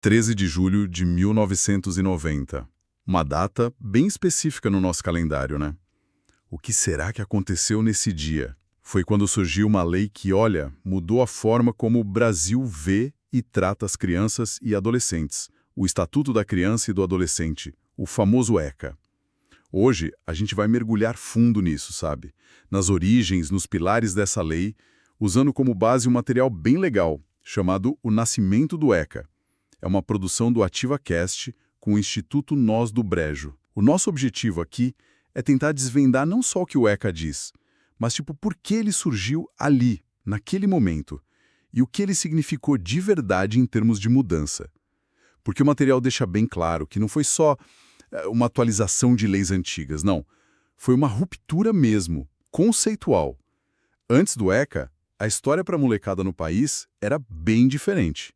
13 de julho de 1990. Uma data bem específica no nosso calendário, né? O que será que aconteceu nesse dia? Foi quando surgiu uma lei que, olha, mudou a forma como o Brasil vê e trata as crianças e adolescentes. O Estatuto da Criança e do Adolescente, o famoso ECA. Hoje, a gente vai mergulhar fundo nisso, sabe? Nas origens, nos pilares dessa lei, usando como base um material bem legal, chamado O Nascimento do ECA. É uma produção do AtivaCast com o Instituto Nós do Brejo. O nosso objetivo aqui é tentar desvendar não só o que o ECA diz, mas por que ele surgiu ali, naquele momento, e o que ele significou de verdade em termos de mudança. Porque o material deixa bem claro que não foi só uma atualização de leis antigas, não. Foi uma ruptura mesmo, conceitual. Antes do ECA, a história para a molecada no país era bem diferente.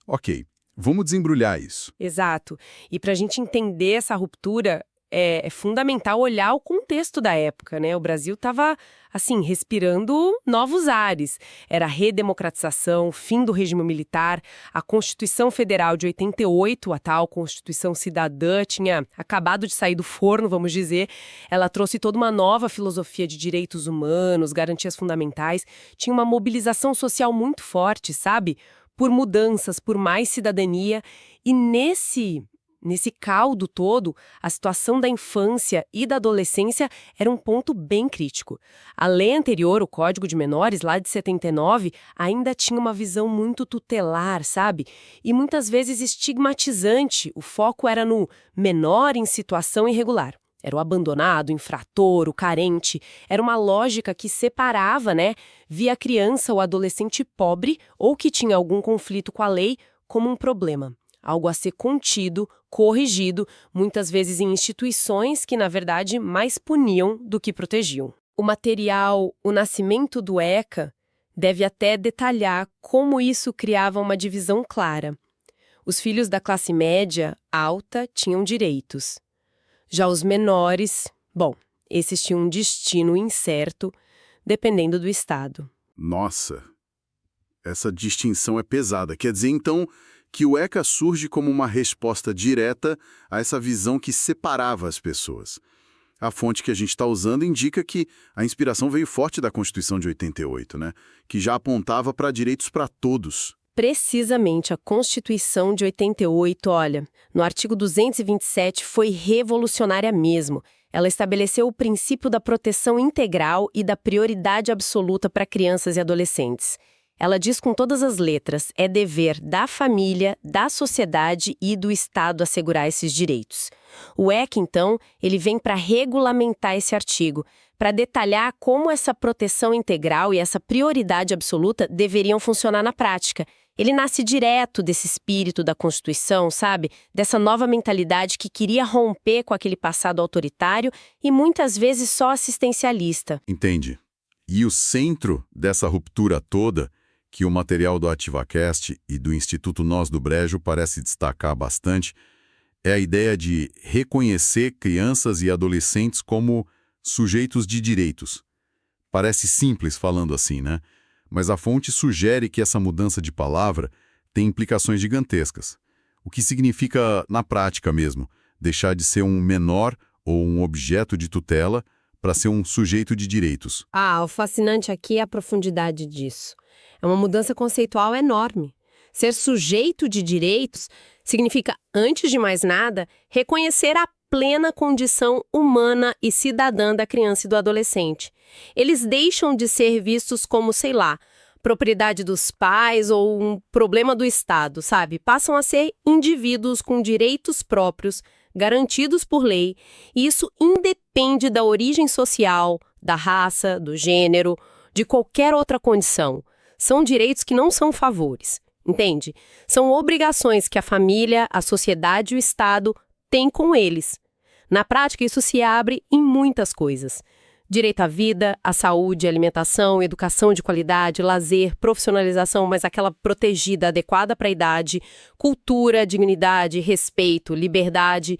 Ok, vamos desembrulhar isso. Exato. E para a gente entender essa ruptura, é fundamental olhar o contexto da época, né? O Brasil estava, assim, respirando novos ares. Era a redemocratização, fim do regime militar, a Constituição Federal de 88, a tal Constituição Cidadã, tinha acabado de sair do forno, vamos dizer. Ela trouxe toda uma nova filosofia de direitos humanos, garantias fundamentais. Tinha uma mobilização social muito forte, sabe? Por mudanças, por mais cidadania. E nesse caldo todo, a situação da infância e da adolescência era um ponto bem crítico. A lei anterior, o Código de Menores, lá de 79, ainda tinha uma visão muito tutelar, sabe? E muitas vezes estigmatizante. O foco era no menor em situação irregular. Era o abandonado, o infrator, o carente. Era uma lógica que separava, né? Via a criança ou adolescente pobre ou que tinha algum conflito com a lei como um problema. Algo a ser contido, corrigido, muitas vezes em instituições que, na verdade, mais puniam do que protegiam. O material O Nascimento do ECA deve até detalhar como isso criava uma divisão clara. Os filhos da classe média alta tinham direitos. Já os menores, esses tinham um destino incerto, dependendo do estado. Nossa, essa distinção é pesada. Quer dizer, então, que o ECA surge como uma resposta direta a essa visão que separava as pessoas. A fonte que a gente está usando indica que a inspiração veio forte da Constituição de 88, né? Que já apontava para direitos para todos. Precisamente, a Constituição de 88, olha, no artigo 227 foi revolucionária mesmo. Ela estabeleceu o princípio da proteção integral e da prioridade absoluta para crianças e adolescentes. Ela diz com todas as letras, é dever da família, da sociedade e do Estado assegurar esses direitos. O ECA, então, ele vem para regulamentar esse artigo, para detalhar como essa proteção integral e essa prioridade absoluta deveriam funcionar na prática. Ele nasce direto desse espírito da Constituição, sabe? Dessa nova mentalidade que queria romper com aquele passado autoritário e muitas vezes só assistencialista. Entende? E o centro dessa ruptura toda, que o material do AtivaCast e do Instituto Nós do Brejo parece destacar bastante, é a ideia de reconhecer crianças e adolescentes como sujeitos de direitos. Parece simples falando assim, né? Mas a fonte sugere que essa mudança de palavra tem implicações gigantescas. O que significa, na prática mesmo, deixar de ser um menor ou um objeto de tutela para ser um sujeito de direitos. O fascinante aqui é a profundidade disso. É uma mudança conceitual enorme. Ser sujeito de direitos significa, antes de mais nada, reconhecer a plena condição humana e cidadã da criança e do adolescente. Eles deixam de ser vistos como, propriedade dos pais ou um problema do Estado, sabe? Passam a ser indivíduos com direitos próprios, garantidos por lei, e isso independe da origem social, da raça, do gênero, de qualquer outra condição. São direitos que não são favores, entende? São obrigações que a família, a sociedade e o Estado têm com eles. Na prática, isso se abre em muitas coisas. Direito à vida, à saúde, alimentação, educação de qualidade, lazer, profissionalização, mas aquela protegida, adequada para a idade, cultura, dignidade, respeito, liberdade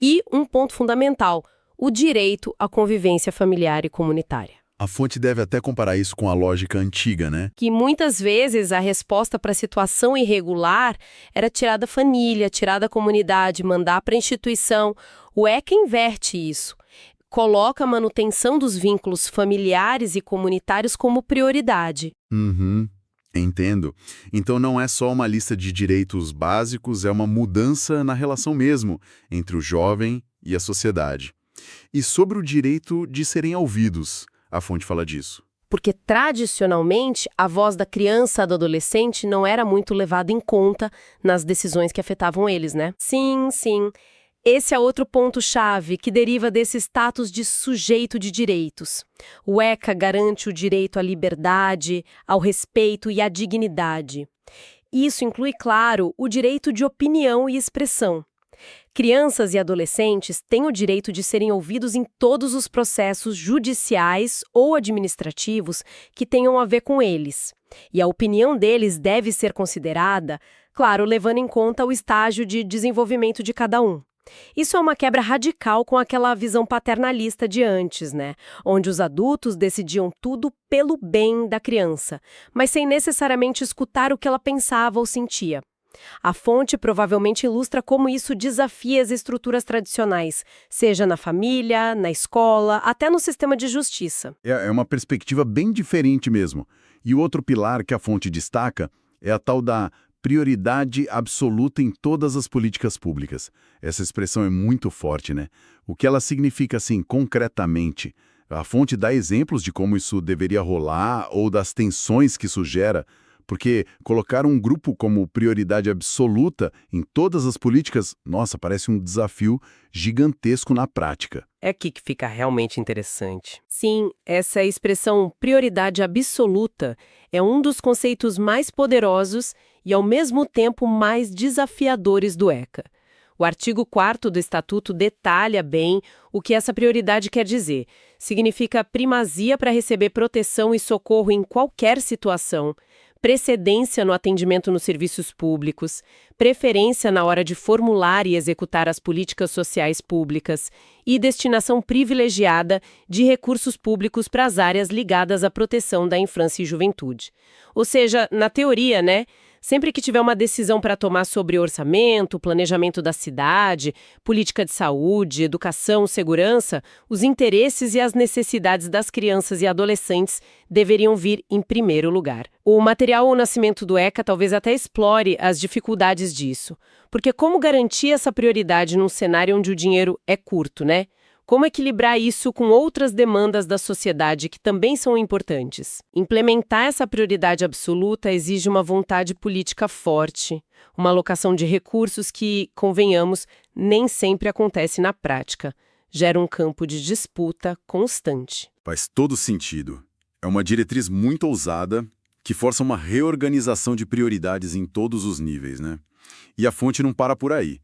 e um ponto fundamental, o direito à convivência familiar e comunitária. A fonte deve até comparar isso com a lógica antiga, né? Que muitas vezes a resposta para a situação irregular era tirar da família, tirar da comunidade, mandar para a instituição. O ECA inverte isso. Coloca a manutenção dos vínculos familiares e comunitários como prioridade. Uhum, entendo. Então não é só uma lista de direitos básicos, é uma mudança na relação mesmo entre o jovem e a sociedade. E sobre o direito de serem ouvidos, a fonte fala disso. Porque, tradicionalmente, a voz da criança e do adolescente não era muito levada em conta nas decisões que afetavam eles, né? Sim, sim. Esse é outro ponto-chave que deriva desse status de sujeito de direitos. O ECA garante o direito à liberdade, ao respeito e à dignidade. Isso inclui, claro, o direito de opinião e expressão. Crianças e adolescentes têm o direito de serem ouvidos em todos os processos judiciais ou administrativos que tenham a ver com eles. E a opinião deles deve ser considerada, claro, levando em conta o estágio de desenvolvimento de cada um. Isso é uma quebra radical com aquela visão paternalista de antes, né? Onde os adultos decidiam tudo pelo bem da criança, mas sem necessariamente escutar o que ela pensava ou sentia. A fonte provavelmente ilustra como isso desafia as estruturas tradicionais, seja na família, na escola, até no sistema de justiça. É uma perspectiva bem diferente mesmo. E o outro pilar que a fonte destaca é a tal da prioridade absoluta em todas as políticas públicas. Essa expressão é muito forte, né? O que ela significa, assim, concretamente? A fonte dá exemplos de como isso deveria rolar ou das tensões que isso gera, porque colocar um grupo como prioridade absoluta em todas as políticas, nossa, parece um desafio gigantesco na prática. É aqui que fica realmente interessante. Sim, essa expressão prioridade absoluta é um dos conceitos mais poderosos e, ao mesmo tempo, mais desafiadores do ECA. O artigo 4º do Estatuto detalha bem o que essa prioridade quer dizer. Significa primazia para receber proteção e socorro em qualquer situação, precedência no atendimento nos serviços públicos, preferência na hora de formular e executar as políticas sociais públicas e destinação privilegiada de recursos públicos para as áreas ligadas à proteção da infância e juventude. Ou seja, na teoria, né? Sempre que tiver uma decisão para tomar sobre orçamento, planejamento da cidade, política de saúde, educação, segurança, os interesses e as necessidades das crianças e adolescentes deveriam vir em primeiro lugar. O material O Nascimento do ECA talvez até explore as dificuldades disso. Porque como garantir essa prioridade num cenário onde o dinheiro é curto, né? Como equilibrar isso com outras demandas da sociedade que também são importantes? Implementar essa prioridade absoluta exige uma vontade política forte, uma alocação de recursos que, convenhamos, nem sempre acontece na prática. Gera um campo de disputa constante. Faz todo sentido. É uma diretriz muito ousada que força uma reorganização de prioridades em todos os níveis, né? E a fonte não para por aí.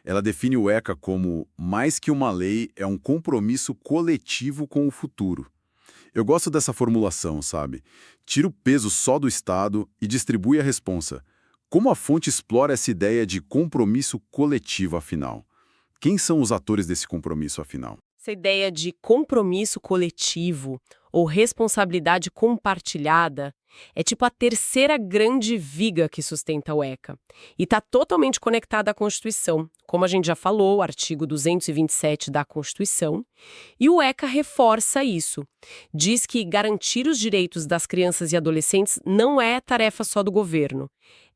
Ela define o ECA como mais que uma lei, é um compromisso coletivo com o futuro. Eu gosto dessa formulação, sabe? Tira o peso só do Estado e distribui a responsa. Como a fonte explora essa ideia de compromisso coletivo, afinal? Quem são os atores desse compromisso, afinal? Essa ideia de compromisso coletivo ou responsabilidade compartilhada é tipo a terceira grande viga que sustenta o ECA. E está totalmente conectada à Constituição, como a gente já falou, o artigo 227 da Constituição. E o ECA reforça isso. Diz que garantir os direitos das crianças e adolescentes não é tarefa só do governo.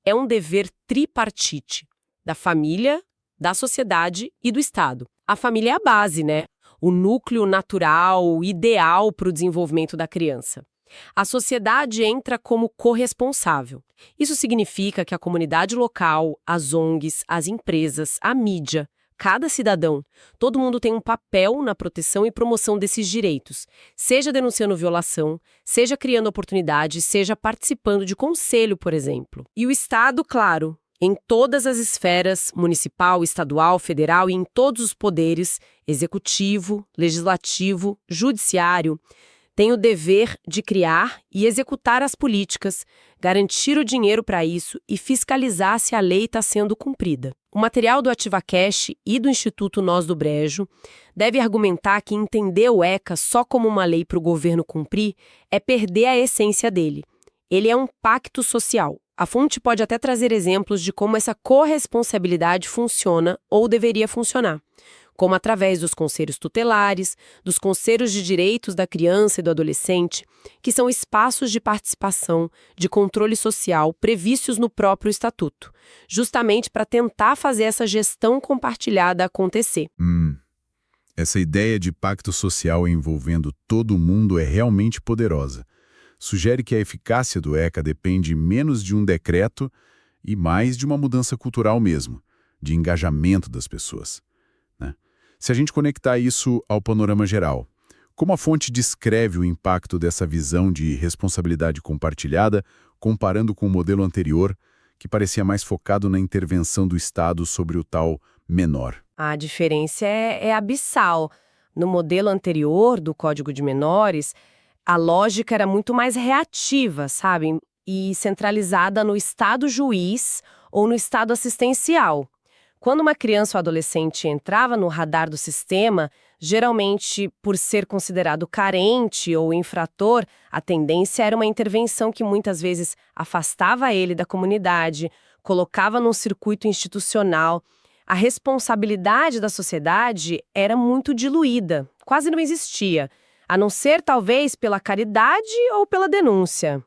É um dever tripartite, da família, da sociedade e do Estado. A família é a base, né? O núcleo natural, o ideal para o desenvolvimento da criança. A sociedade entra como corresponsável. Isso significa que a comunidade local, as ONGs, as empresas, a mídia, cada cidadão, todo mundo tem um papel na proteção e promoção desses direitos, seja denunciando violação, seja criando oportunidades, seja participando de conselho, por exemplo. E o Estado, claro, em todas as esferas, municipal, estadual, federal e em todos os poderes, executivo, legislativo, judiciário, tem o dever de criar e executar as políticas, garantir o dinheiro para isso e fiscalizar se a lei está sendo cumprida. O material do AtivaCash e do Instituto Nós do Brejo deve argumentar que entender o ECA só como uma lei para o governo cumprir é perder a essência dele. Ele é um pacto social. A fonte pode até trazer exemplos de como essa corresponsabilidade funciona ou deveria funcionar, como através dos conselhos tutelares, dos conselhos de direitos da criança e do adolescente, que são espaços de participação, de controle social previstos no próprio estatuto, justamente para tentar fazer essa gestão compartilhada acontecer. Essa ideia de pacto social envolvendo todo mundo é realmente poderosa. Sugere que a eficácia do ECA depende menos de um decreto e mais de uma mudança cultural mesmo, de engajamento das pessoas. Se a gente conectar isso ao panorama geral, como a fonte descreve o impacto dessa visão de responsabilidade compartilhada, comparando com o modelo anterior, que parecia mais focado na intervenção do Estado sobre o tal menor? A diferença é abissal. No modelo anterior do Código de Menores, a lógica era muito mais reativa, sabe? E centralizada no Estado juiz ou no Estado assistencial. Quando uma criança ou adolescente entrava no radar do sistema, geralmente por ser considerado carente ou infrator, a tendência era uma intervenção que muitas vezes afastava ele da comunidade, colocava num circuito institucional. A responsabilidade da sociedade era muito diluída, quase não existia, a não ser talvez pela caridade ou pela denúncia.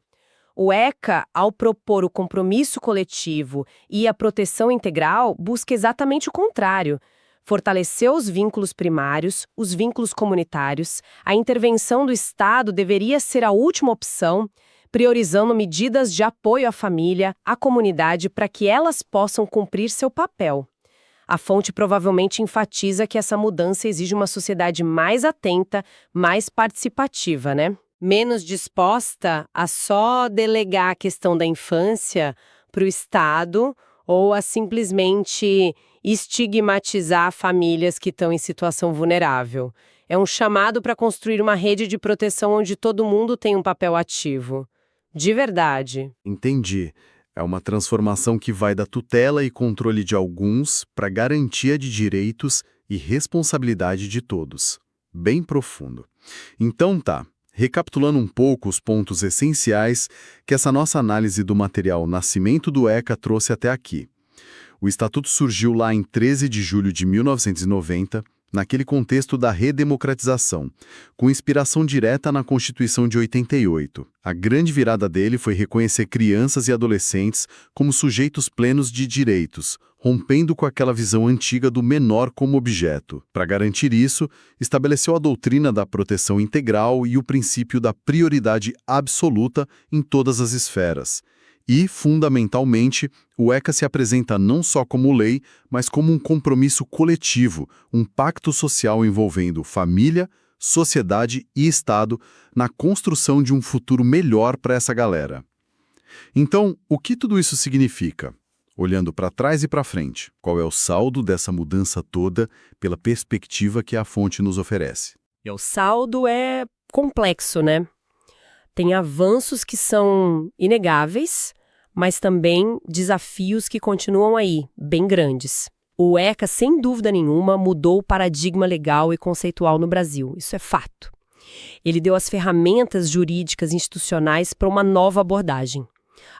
O ECA, ao propor o compromisso coletivo e a proteção integral, busca exatamente o contrário. Fortalecer os vínculos primários, os vínculos comunitários, a intervenção do Estado deveria ser a última opção, priorizando medidas de apoio à família, à comunidade, para que elas possam cumprir seu papel. A fonte provavelmente enfatiza que essa mudança exige uma sociedade mais atenta, mais participativa, né? Menos disposta a só delegar a questão da infância para o Estado ou a simplesmente estigmatizar famílias que estão em situação vulnerável. É um chamado para construir uma rede de proteção onde todo mundo tem um papel ativo. De verdade. Entendi. É uma transformação que vai da tutela e controle de alguns para garantia de direitos e responsabilidade de todos. Bem profundo. Então tá. Recapitulando um pouco os pontos essenciais que essa nossa análise do material Nascimento do ECA trouxe até aqui. O Estatuto surgiu lá em 13 de julho de 1990, naquele contexto da redemocratização, com inspiração direta na Constituição de 88. A grande virada dele foi reconhecer crianças e adolescentes como sujeitos plenos de direitos, rompendo com aquela visão antiga do menor como objeto. Para garantir isso, estabeleceu a doutrina da proteção integral e o princípio da prioridade absoluta em todas as esferas. E, fundamentalmente, o ECA se apresenta não só como lei, mas como um compromisso coletivo, um pacto social envolvendo família, sociedade e Estado na construção de um futuro melhor para essa galera. Então, o que tudo isso significa? Olhando para trás e para frente, qual é o saldo dessa mudança toda pela perspectiva que a fonte nos oferece? E o saldo é complexo, né? Tem avanços que são inegáveis, mas também desafios que continuam aí, bem grandes. O ECA, sem dúvida nenhuma, mudou o paradigma legal e conceitual no Brasil. Isso é fato. Ele deu as ferramentas jurídicas e institucionais para uma nova abordagem.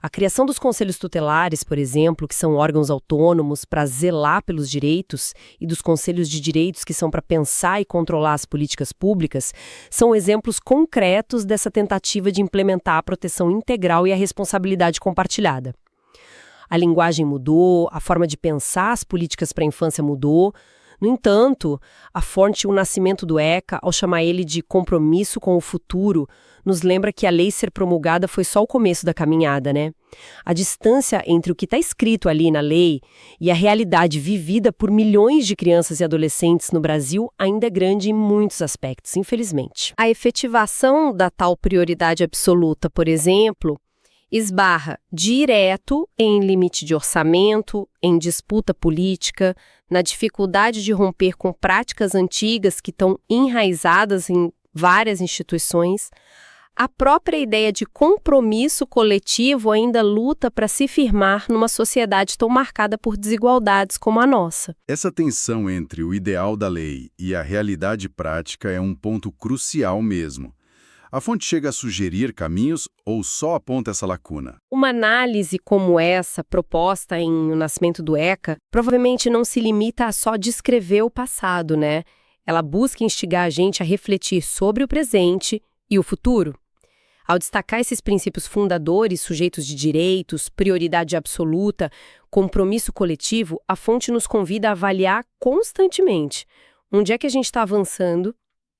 A criação dos conselhos tutelares, por exemplo, que são órgãos autônomos para zelar pelos direitos, e dos conselhos de direitos, que são para pensar e controlar as políticas públicas, são exemplos concretos dessa tentativa de implementar a proteção integral e a responsabilidade compartilhada. A linguagem mudou, a forma de pensar as políticas para a infância mudou. No entanto, a fonte O Nascimento do ECA, ao chamar ele de compromisso com o futuro, nos lembra que a lei ser promulgada foi só o começo da caminhada, né? A distância entre o que está escrito ali na lei e a realidade vivida por milhões de crianças e adolescentes no Brasil ainda é grande em muitos aspectos, infelizmente. A efetivação da tal prioridade absoluta, por exemplo, esbarra direto em limite de orçamento, em disputa política, na dificuldade de romper com práticas antigas que estão enraizadas em várias instituições, a própria ideia de compromisso coletivo ainda luta para se firmar numa sociedade tão marcada por desigualdades como a nossa. Essa tensão entre o ideal da lei e a realidade prática é um ponto crucial mesmo. A fonte chega a sugerir caminhos ou só aponta essa lacuna? Uma análise como essa, proposta em O Nascimento do ECA, provavelmente não se limita a só descrever o passado, né? Ela busca instigar a gente a refletir sobre o presente e o futuro. Ao destacar esses princípios fundadores, sujeitos de direitos, prioridade absoluta, compromisso coletivo, a fonte nos convida a avaliar constantemente onde é que a gente está avançando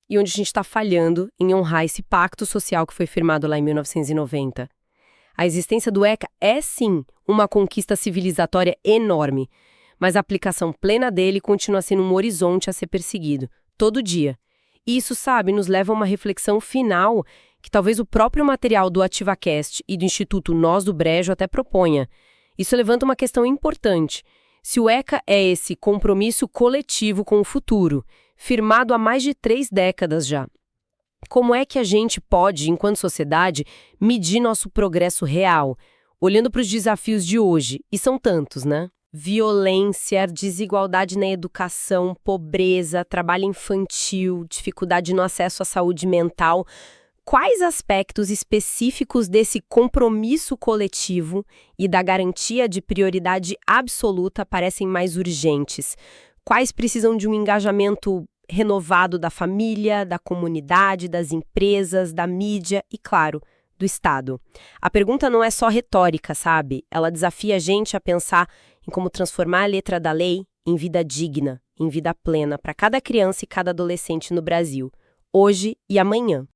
e onde a gente está falhando em honrar esse pacto social que foi firmado lá em 1990. A existência do ECA é, sim, uma conquista civilizatória enorme, mas a aplicação plena dele continua sendo um horizonte a ser perseguido, todo dia. E isso, sabe, nos leva a uma reflexão final que talvez o próprio material do AtivaCast e do Instituto Nós do Brejo até proponha. Isso levanta uma questão importante. Se o ECA é esse compromisso coletivo com o futuro, firmado há mais de 3 décadas já, como é que a gente pode, enquanto sociedade, medir nosso progresso real, olhando para os desafios de hoje? E são tantos, né? Violência, desigualdade na educação, pobreza, trabalho infantil, dificuldade no acesso à saúde mental. Quais aspectos específicos desse compromisso coletivo e da garantia de prioridade absoluta parecem mais urgentes? Quais precisam de um engajamento renovado da família, da comunidade, das empresas, da mídia e, claro, do Estado? A pergunta não é só retórica, sabe? Ela desafia a gente a pensar em como transformar a letra da lei em vida digna, em vida plena para cada criança e cada adolescente no Brasil, hoje e amanhã.